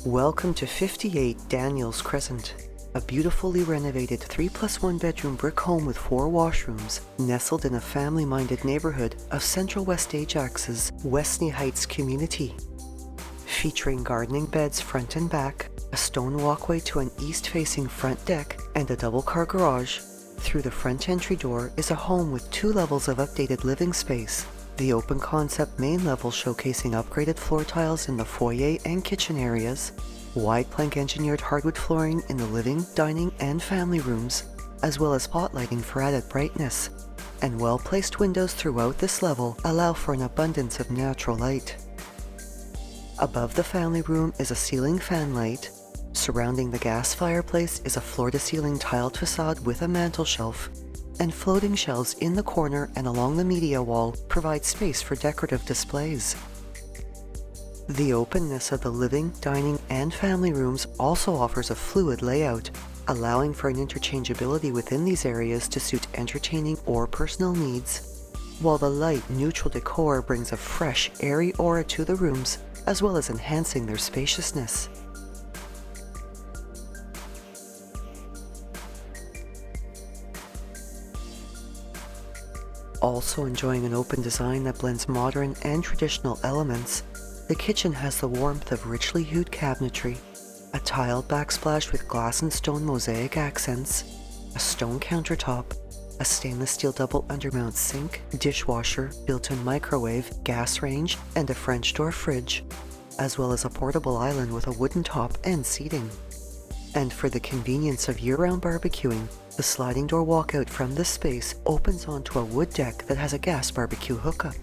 Welcome to 58 Daniels Crescent, a beautifully renovated 3+1 bedroom brick home with 4 washrooms, nestled in a family-minded neighborhood of Central West Ajax's Westney Heights community. Featuring gardening beds front and back, a stone walkway to an east-facing front deck, and a double-car garage, through the front entry door is a home with 2 levels of updated living space. The open concept main level showcasing upgraded floor tiles in the foyer and kitchen areas, wide plank engineered hardwood flooring in the living, dining, and family rooms, as well as spotlighting for added brightness. And well-placed windows throughout this level allow for an abundance of natural light. Above the family room is a ceiling fan light. Surrounding the gas fireplace is a floor-to-ceiling tiled facade with a mantle shelf, and floating shelves in the corner and along the media wall provide space for decorative displays. The openness of the living, dining, and family rooms also offers a fluid layout, allowing for an interchangeability within these areas to suit entertaining or personal needs, while the light, neutral decor brings a fresh, airy aura to the rooms, as well as enhancing their spaciousness. Also enjoying an open design that blends modern and traditional elements, the kitchen has the warmth of richly hued cabinetry, a tiled backsplash with glass and stone mosaic accents, a stone countertop, a stainless steel double undermount sink, dishwasher, built-in microwave, gas range, and a French door fridge, as well as a portable island with a wooden top and seating. And for the convenience of year-round barbecuing, the sliding door walkout from this space opens onto a wood deck that has a gas barbecue hookup.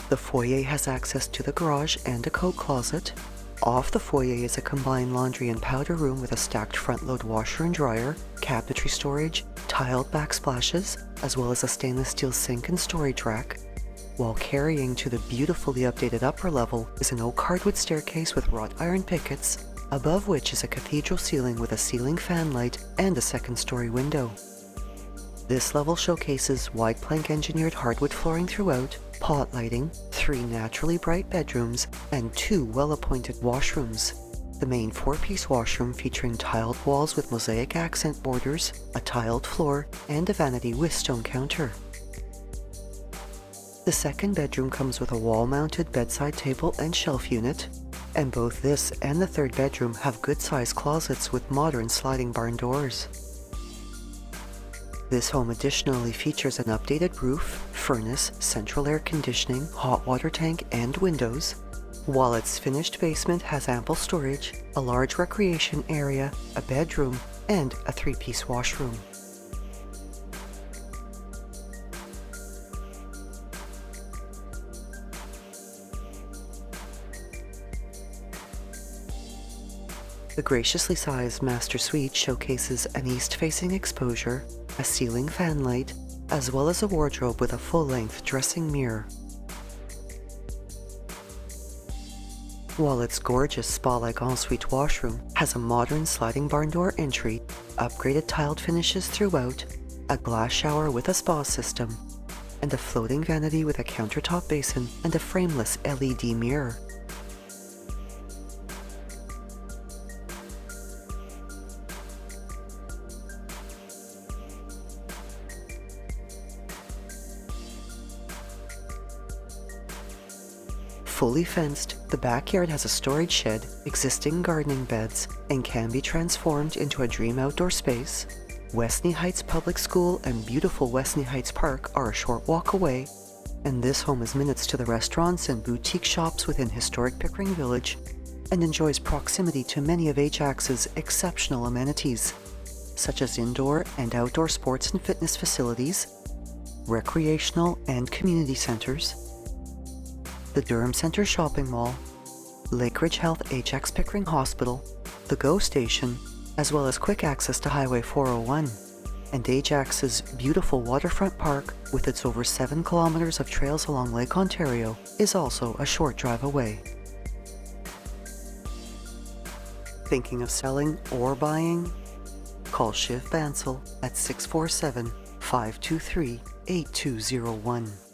The foyer has access to the garage and a coat closet. Off the foyer is a combined laundry and powder room with a stacked front-load washer and dryer, cabinetry storage, tiled backsplashes, as well as a stainless steel sink and storage rack. While carrying to the beautifully updated upper level is an oak hardwood staircase with wrought iron pickets, above which is a cathedral ceiling with a ceiling fan light and a second-story window. This level showcases wide plank engineered hardwood flooring throughout, pot lighting, 3 naturally bright bedrooms, and 2 well-appointed washrooms. The main 4-piece washroom featuring tiled walls with mosaic accent borders, a tiled floor, and a vanity with stone counter. The second bedroom comes with a wall-mounted bedside table and shelf unit, and both this and the third bedroom have good-sized closets with modern sliding barn doors. This home additionally features an updated roof, furnace, central air conditioning, hot water tank, and windows, while its finished basement has ample storage, a large recreation area, a bedroom, and a 3-piece washroom. The graciously sized master suite showcases an east-facing exposure, a ceiling fan light, as well as a wardrobe with a full-length dressing mirror. While its gorgeous spa-like ensuite washroom has a modern sliding barn door entry, upgraded tiled finishes throughout, a glass shower with a spa system, and a floating vanity with a countertop basin and a frameless LED mirror. Fully fenced, the backyard has a storage shed, existing gardening beds, and can be transformed into a dream outdoor space. Westney Heights Public School and beautiful Westney Heights Park are a short walk away, and this home is minutes to the restaurants and boutique shops within historic Pickering Village, and enjoys proximity to many of Ajax's exceptional amenities, such as indoor and outdoor sports and fitness facilities, recreational and community centers, the Durham Center Shopping Mall, Lakeridge Health Ajax Pickering Hospital, the GO Station, as well as quick access to Highway 401, and Ajax's beautiful waterfront park with its over 7 kilometers of trails along Lake Ontario is also a short drive away. Thinking of selling or buying? Call Shiv Bansal at 647-523-8201.